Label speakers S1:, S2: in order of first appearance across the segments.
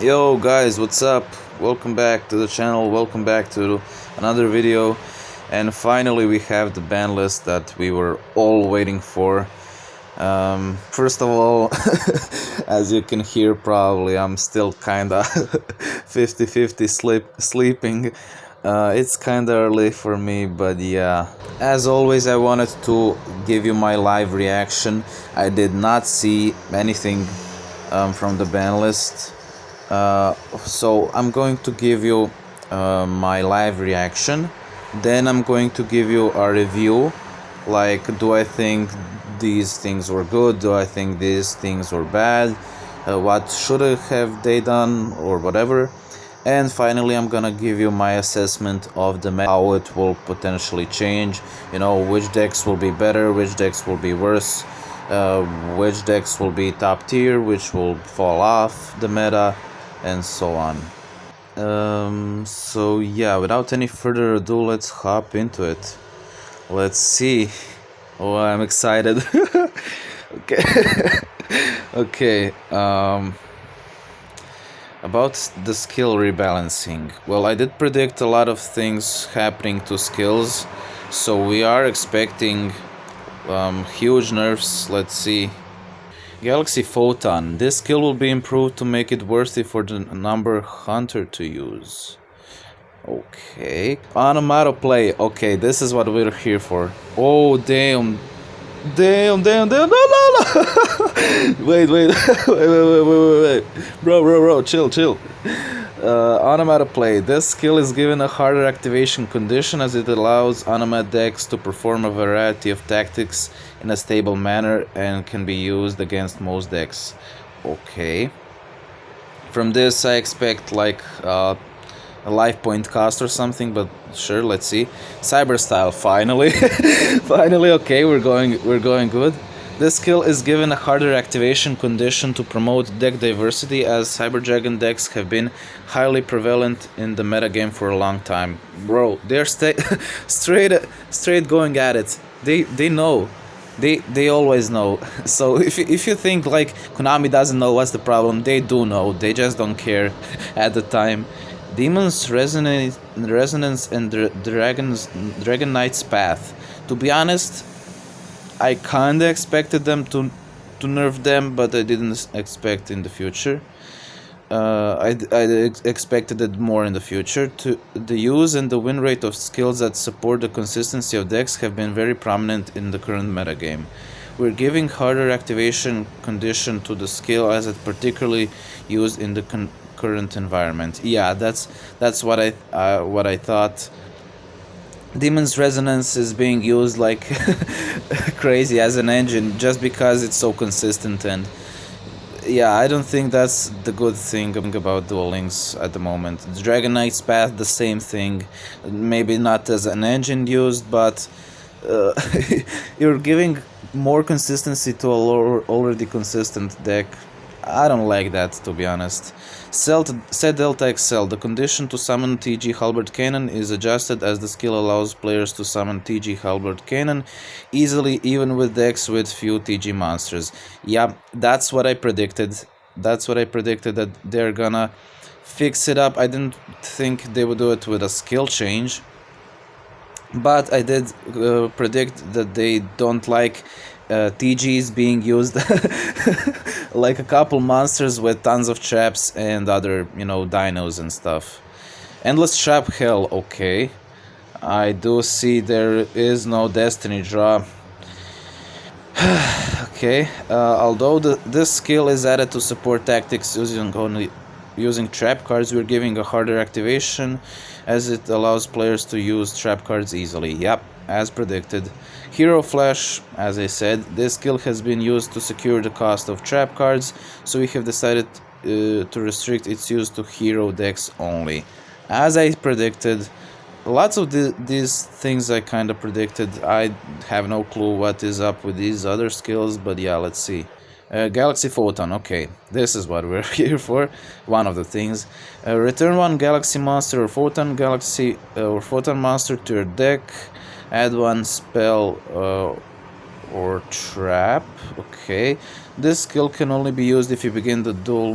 S1: Yo guys, what's up? Welcome back to the channel, welcome back to another video. And finally we have the ban list that we were all waiting for. First of all, as you can hear probably, I'm still kinda 50-50 sleeping. It's kinda early for me, but yeah. As always, I wanted to give you my live reaction. I did not see anything from the ban list. So I'm going to give you my live reaction. Then I'm going to give you a review. Like, do I think these things were good? Do I think these things were bad? What should have they done or whatever? And finally, I'm gonna give you my assessment of the meta, how it will potentially change. You know, which decks will be better, which decks will be worse, which decks will be top tier, which will fall off the meta, and so on. So yeah, without any further ado, let's hop into it. Let's see. Oh, I'm excited. Okay. Okay. About the skill rebalancing. Well, I did predict a lot of things happening to skills, so we are expecting huge nerfs. Let's see. Galaxy Photon. This skill will be improved to make it worthy for the number hunter to use. Okay. Onomatoplay. Okay, this is what we're here for. Oh, damn. Damn. No, no, no. Wait. Wait. Bro. Chill. Onomatoplay. This skill is given a harder activation condition as it allows onomat decks to perform a variety of tactics in a stable manner and can be used against most decks. Okay. From this I expect like a life point cost or something, but sure, let's see. Cyber style, finally. Finally, okay, we're going good. This skill is given a harder activation condition to promote deck diversity, as Cyber Dragon decks have been highly prevalent in the metagame for a long time. Bro, they're straight going at it. They know. They always know. So if you think like Konami doesn't know what's the problem, they do know. They just don't care at the time. Demon's Resonance and Dragon Knight's Path. To be honest, I kinda expected them to nerf them, but I didn't expect in the future. I expected it more in the future. The use and the win rate of skills that support the consistency of decks have been very prominent in the current metagame. We're giving harder activation condition to the skill as it particularly used in the current environment. Yeah, that's what I thought. Demon's Resonance is being used like crazy as an engine just because it's so consistent, and yeah, I don't think that's the good thing about Duel Links at the moment. Dragon Knight's Path, the same thing. Maybe not as an engine used, but you're giving more consistency to a already consistent deck. I don't like that, to be honest. Set Delta XL. The condition to summon TG Halberd Cannon is adjusted as the skill allows players to summon TG Halberd Cannon easily, even with decks with few TG monsters. Yeah, that's what I predicted. That they're gonna fix it up. I didn't think they would do it with a skill change, but I did predict that they don't like TGs being used like a couple monsters with tons of traps and other, dinos and stuff. Endless Trap Hell, okay. I do see there is no destiny draw. Okay, although this skill is added to support tactics using trap cards, we're giving a harder activation as it allows players to use trap cards easily. Yep, as predicted. Hero Flash, as I said, this skill has been used to secure the cost of trap cards, so we have decided to restrict its use to hero decks only. As I predicted, lots of these things I kinda predicted. I have no clue what is up with these other skills, but yeah, let's see. Galaxy Photon, okay, this is what we're here for, one of the things. Return one Galaxy Monster or Photon Galaxy or Photon Monster to your deck. Add one spell or trap. Okay, This skill can only be used if you begin the duel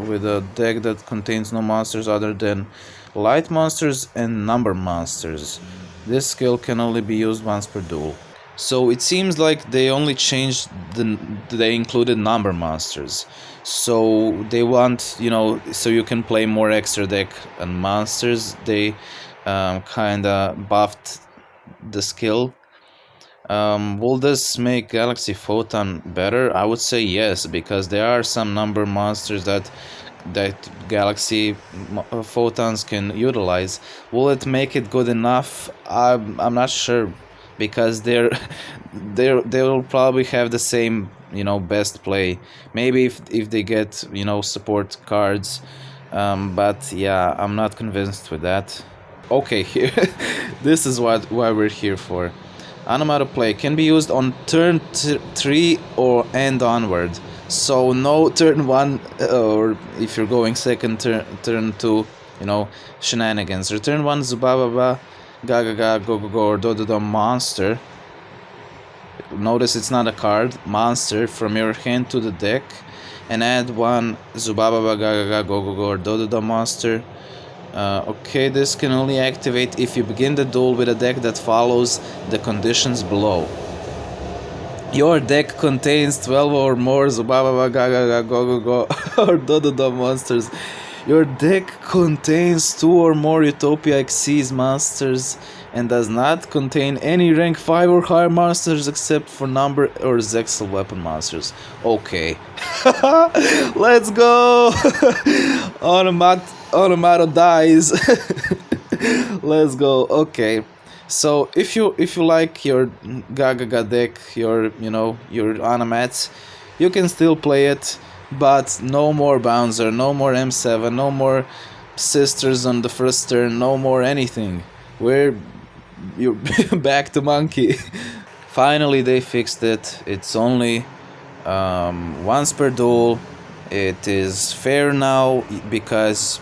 S1: with a deck that contains no monsters other than light monsters and number monsters. This skill can only be used once per duel. So it seems like they only changed they included number monsters. So they want, so you can play more extra deck and monsters. They kinda buffed the skill. Will this make Galaxy Photon better? I would say yes, because there are some number monsters that Galaxy Photons can utilize. Will it make it good enough? I'm not sure, because they will probably have the same best play. Maybe if they get support cards, but yeah, I'm not convinced with that. Okay, here this is why we're here for. Auto play can be used on turn 3 or and onward. So no turn 1, or if you're going second, turn 2, shenanigans. Return 1 Zubababa, Gaga, Go Go Go, or Do monster. Notice it's not a card, monster from your hand to the deck, and add 1 Zubababa, Gaga, Go Go Go, or Do monster. Okay, this can only activate if you begin the duel with a deck that follows the conditions below. Your deck contains 12 or more Zubababa, Gaga, Go Go Go, or Do monsters. Your deck contains 2 or more Utopia Xyz monsters and does not contain any rank 5 or higher monsters except for number or Zexal weapon monsters. Okay. Let's go! Automato dies. Let's go. Okay. So if you like your Gaga deck, your Animats, you can still play it, but no more Bouncer, no more M7, no more Sisters on the first turn, no more anything. You're back to Monkey. Finally they fixed it. It's only once per duel. It is fair now, because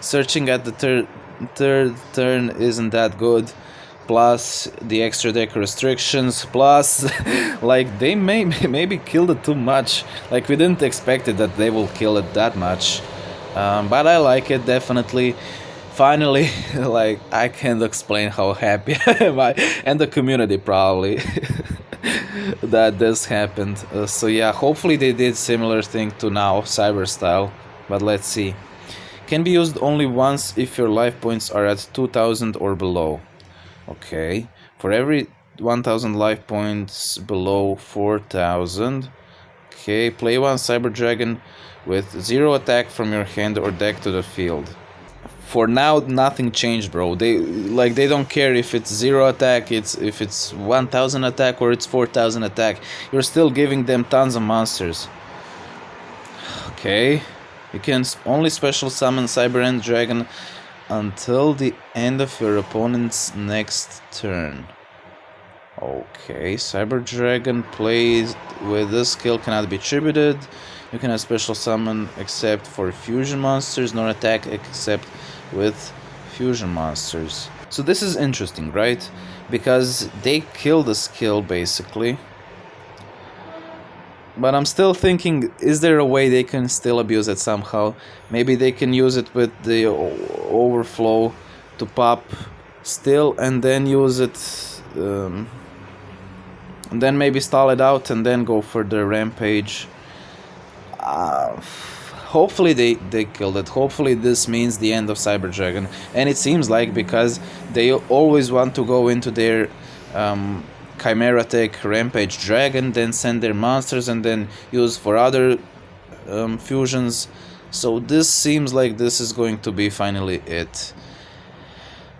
S1: searching at the third turn isn't that good, plus the extra deck restrictions, plus like they maybe killed it too much. Like, we didn't expect it that they will kill it that much, but I like it definitely. Finally, like, I can't explain how happy I am, and the community probably, that this happened. So yeah, hopefully they did similar thing to now Cyber style, but let's see. Can be used only once if your life points are at 2000 or below. Okay, for every 1000 life points below 4000. Okay, play 1 Cyber Dragon with 0 attack from your hand or deck to the field. For now, nothing changed, bro. They don't care if it's 0 attack, if it's 1000 attack, or it's 4000 attack. You're still giving them tons of monsters. Okay, you can only special summon Cyber End Dragon until the end of your opponent's next turn. Okay, Cyber Dragon plays with this skill cannot be tributed. You cannot special summon except for fusion monsters, nor attack except with fusion monsters. So this is interesting, right? Because they kill the skill basically. But I'm still thinking, is there a way they can still abuse it somehow? Maybe they can use it with the overflow to pop still, and then use it, and then maybe stall it out and then go for the rampage. Hopefully they killed it. Hopefully this means the end of Cyber Dragon, and it seems like, because they always want to go into their Chimera Tech Rampage Dragon, then send their monsters and then use for other fusions. So this seems like this is going to be finally it.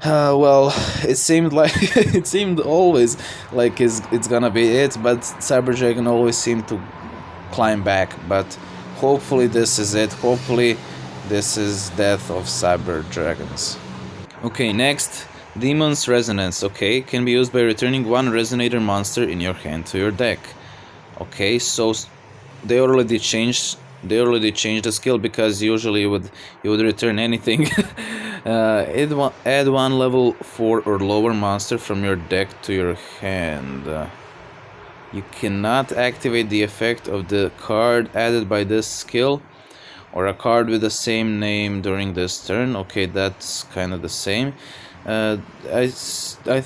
S1: Well, it seemed like it seemed always like it's gonna be it, but Cyber Dragon always seemed to climb back. But hopefully this is it. Hopefully this is death of Cyber Dragons. Okay, next, Demon's Resonance. Okay, can be used by returning 1 Resonator monster in your hand to your deck. Okay, so they already changed the skill, because usually you would return anything. Add 1 level 4 or lower monster from your deck to your hand. You cannot activate the effect of the card added by this skill or a card with the same name during this turn. Okay, that's kind of the same. I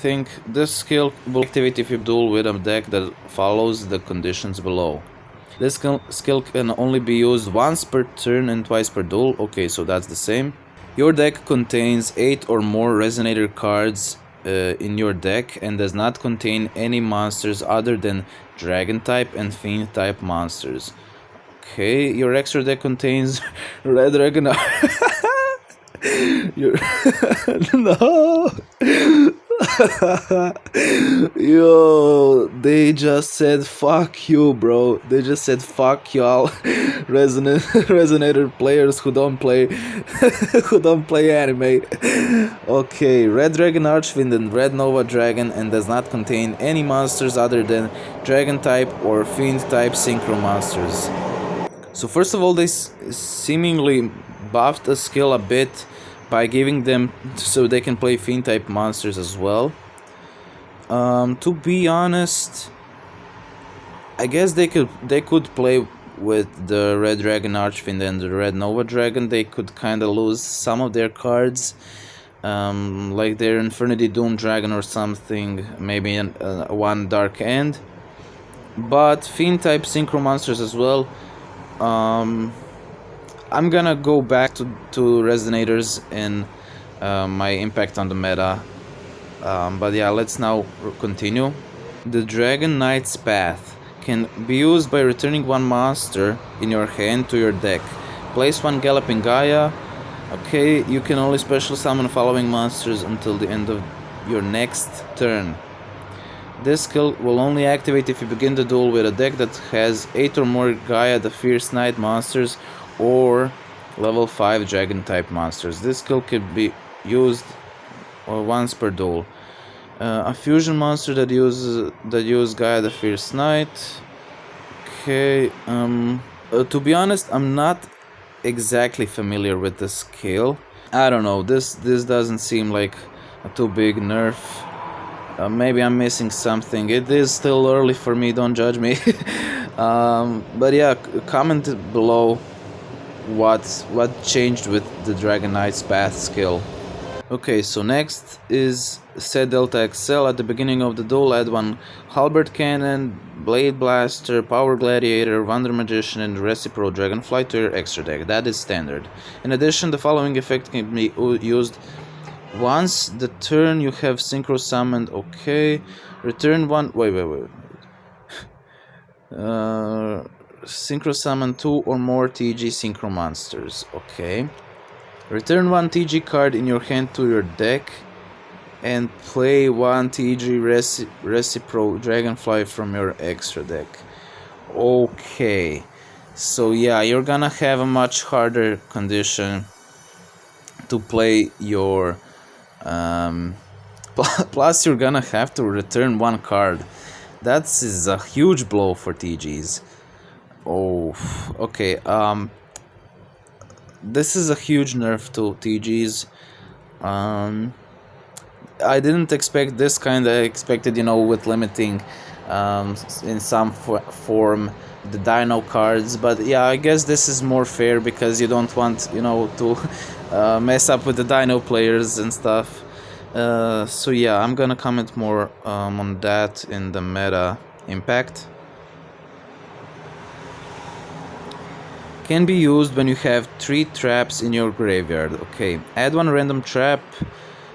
S1: think this skill will activate if you duel with a deck that follows the conditions below. This skill can only be used once per turn and twice per duel. Okay, so that's the same. Your deck contains 8 or more Resonator cards in your deck and does not contain any monsters other than Dragon type and Fiend type monsters. Okay, your extra deck contains Red Dragon. No. Yo, they just said fuck you, bro. They just said fuck y'all, Resonator players who don't play who don't play anime. Okay, Red Dragon Archfiend and Red Nova Dragon and does not contain any monsters other than Dragon type or Fiend type synchro monsters. So first of all, they seemingly buffed a skill a bit by giving them so they can play Fiend type monsters as well. To be honest, I guess they could play with the Red Dragon Archfiend and the Red Nova Dragon. They could kind of lose some of their cards, like their Infinity Doom Dragon or something, maybe one Dark End. But Fiend type synchro monsters as well. I'm gonna go back to Resonators in my impact on the meta. But yeah, let's now continue. The Dragon Knight's Path can be used by returning one monster in your hand to your deck. Place one Galloping Gaia. Okay, you can only special summon following monsters until the end of your next turn. This skill will only activate if you begin the duel with a deck that has 8 or more Gaia the Fierce Knight monsters or level 5 Dragon type monsters. This skill can be used once per duel. A fusion monster that uses Gaia the Fierce Knight. Okay, to be honest, I'm not exactly familiar with the skill. I don't know, this doesn't seem like a too big nerf. Maybe I'm missing something. It is still early for me, don't judge me. But yeah, comment below what changed with the Dragon Knight's Path skill. Okay, so next is set Delta XL. At the beginning of the duel, add one Halberd Cannon, Blade Blaster, Power Gladiator, Wonder Magician, and Recipro Dragonfly to your extra deck. That is standard. In addition, the following effect can be used once the turn you have synchro summoned. Okay, return one. Wait. Synchro summon 2 or more TG synchro monsters. Okay, return one TG card in your hand to your deck and play one TG Recipro Dragonfly from your extra deck. Okay, so yeah, you're gonna have a much harder condition to play your plus you're gonna have to return one card. That is a huge blow for TGs. Oh, okay, this is a huge nerf to TGs. I didn't expect this kind. I expected, with limiting in some form the dino cards, but yeah, I guess this is more fair because you don't want, to mess up with the dino players and stuff. So yeah, I'm gonna comment more on that in the meta impact. Can be used when you have 3 traps in your graveyard. Okay, add one random trap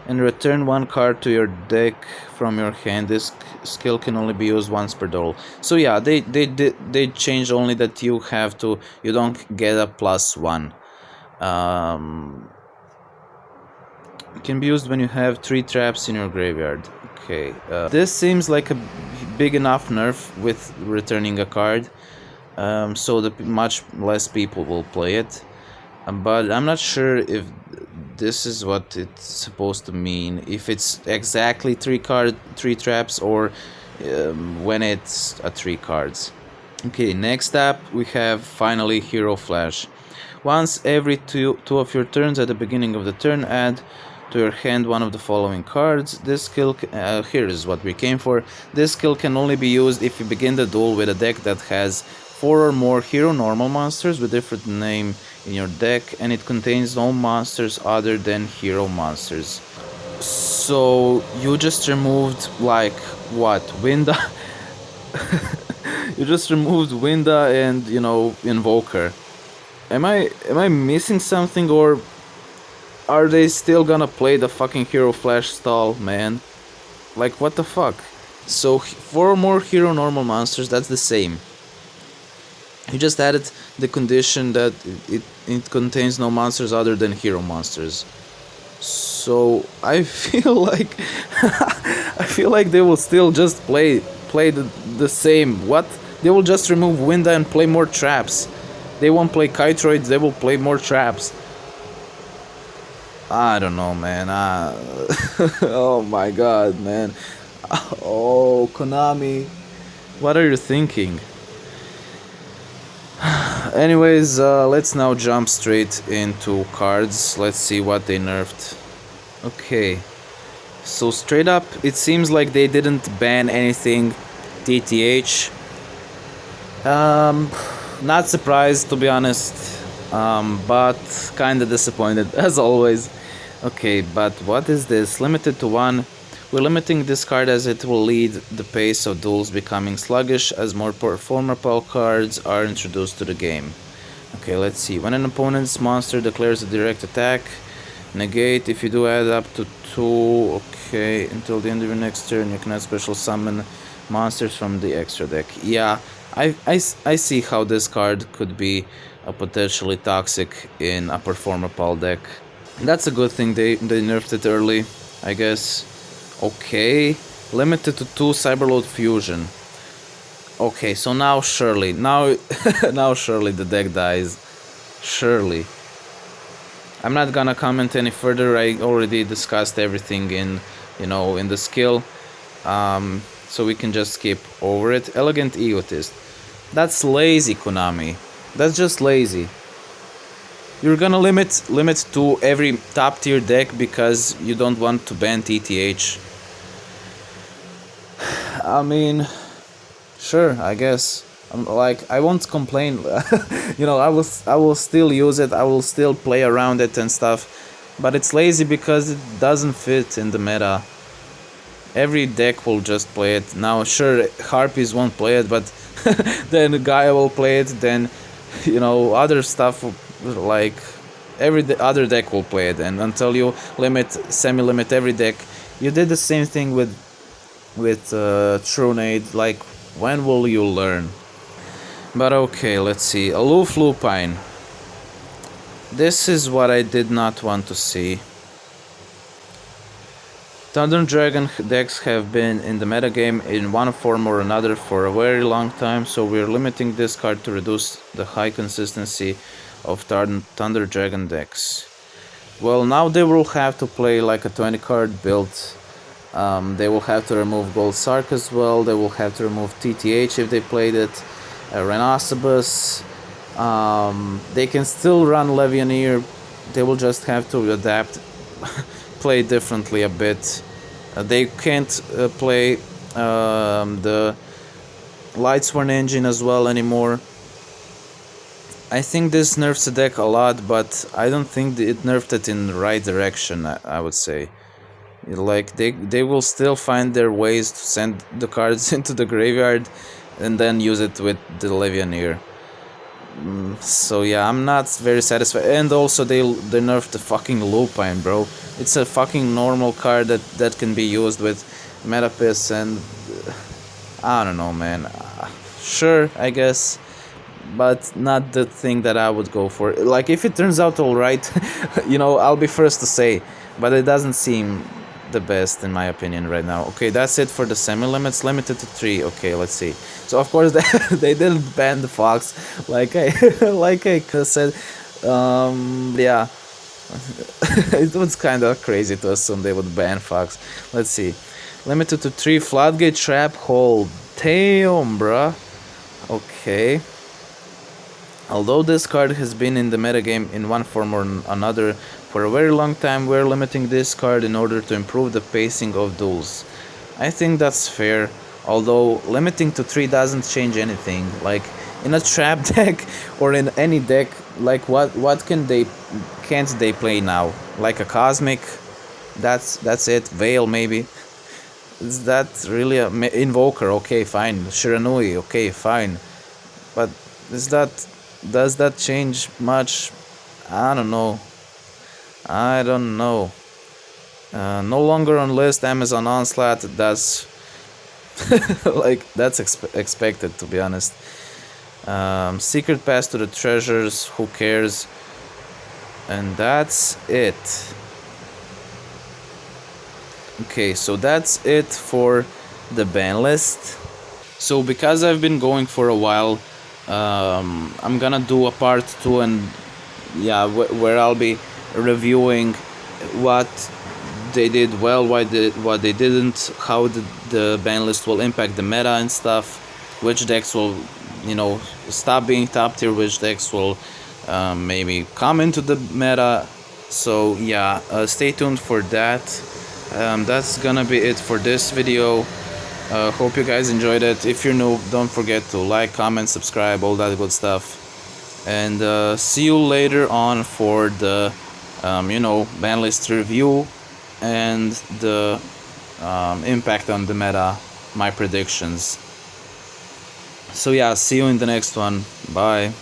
S1: and return one card to your deck from your hand. This skill can only be used once per duel. So yeah, they changed only that you don't get a +1. Can be used when you have 3 traps in your graveyard. Okay, this seems like a big enough nerf with returning a card, so that much less people will play it. But I'm not sure if this is what it's supposed to mean. If it's exactly 3 traps or when it's 3 cards. Okay, next up we have finally Hero Flash. Once every two of your turns at the beginning of the turn, add to your hand one of the following cards. This skill, here is what we came for. This skill can only be used if you begin the duel with a deck that has 4 or more hero normal monsters with different name in your deck, and it contains no monsters other than hero monsters. So you just removed like what? Winda? You just removed Winda and, you know, Invoker. Am I missing something, or are they still gonna play the fucking Hero Flash stall, man? Like, what the fuck? So 4 more hero normal monsters, that's the same. You just added the condition that it contains no monsters other than hero monsters. So I feel like I feel like they will still just play the same. What? They will just remove Winda and play more traps. They won't play Kytroids, they will play more traps. I don't know, man. Oh my god, man. Oh, Konami. What are you thinking? Anyways, let's now jump straight into cards. Let's see what they nerfed. Okay. So straight up, it seems like they didn't ban anything TTH. Not surprised, to be honest, but kinda disappointed as always. Okay, but what is this? Limited to 1. We're limiting this card as it will lead the pace of duels becoming sluggish as more performable cards are introduced to the game. Okay, let's see. When an opponent's monster declares a direct attack, negate. If you do add up to 2, okay, until the end of your next turn, you cannot special summon monsters from the extra deck. Yeah, I see how this card could be potentially toxic in a performable deck. That's a good thing they nerfed it early, I guess. Okay, limited to 2 Cyberload Fusion. Okay, so now surely, now surely the deck dies. Surely. I'm not gonna comment any further. I already discussed everything in, you know, in the skill. So we can just skip over it. Elegant Egotist. That's lazy, Konami. That's just lazy. You're gonna limit to every top tier deck because you don't want to ban TTH. I mean, sure, I guess. Like, I won't complain. You know, I will still use it. I will still play around it and stuff. But it's lazy because it doesn't fit in the meta. Every deck will just play it. Now, sure, Harpies won't play it, but then Gaia will play it. Then, you know, other stuff like every other deck will play it. And until you semi-limit every deck, you did the same thing with Trunade. Like, when will you learn? But okay, let's see. Aloof Lupine. This is what I did not want to see. Thunder Dragon decks have been in the metagame in one form or another for a very long time, so we're limiting this card to reduce the high consistency of Thunder Dragon decks. Well, now they will have to play like a 20 card build. They will have to remove Gold Sark as well. They will have to remove TTH if they played it. Rhinoceros. They can still run Levianeer. They will just have to adapt, play differently a bit. They can't play the Lightsworn engine as well anymore. I think this nerfs the deck a lot, but I don't think it nerfed it in the right direction, I would say. Like, they will still find their ways to send the cards into the graveyard and then use it with the Levianeer. So yeah, I'm not very satisfied. And also they nerfed the fucking Lupine, bro. It's a fucking normal card that can be used with Metapiss, and I don't know, man. Sure, I guess, but not the thing that I would go for. Like, if it turns out alright, you know, I'll be first to say, but it doesn't seem the best in my opinion right now. Okay, that's it for the semi-limits. Limited to 3. Okay, let's see. So of course they didn't ban the Fox, like I said. Yeah, it was kind of crazy to assume they would ban Fox. Let's see. Limited to 3. Floodgate Trap Hole. Damn, bruh. Okay. Although this card has been in the metagame in one form or another for a very long time, we're limiting this card in order to improve the pacing of duels. I think that's fair, although limiting to 3 doesn't change anything. Like, in a trap deck or in any deck, like what can't they play now? Like a Cosmic? That's it. Veil maybe. Is that really a Invoker? Okay, fine. Shiranui? Okay, fine. But is that does that change much? I don't know. I don't know. No longer on list. Amazon Onslaught. That's like that's expected, to be honest. Secret pass to the treasures. Who cares? And that's it. Okay, so that's it for the ban list. So because I've been going for a while, I'm gonna do a part 2, and yeah, where I'll be reviewing what they did well, what they didn't, how the ban list will impact the meta and stuff, which decks will, stop being top tier, which decks will maybe come into the meta. So yeah, stay tuned for that. That's gonna be it for this video. Hope you guys enjoyed it. If you're new, don't forget to like, comment, subscribe, all that good stuff. And see you later on for the ban list review and the impact on the meta, my predictions. So yeah, see you in the next one. Bye.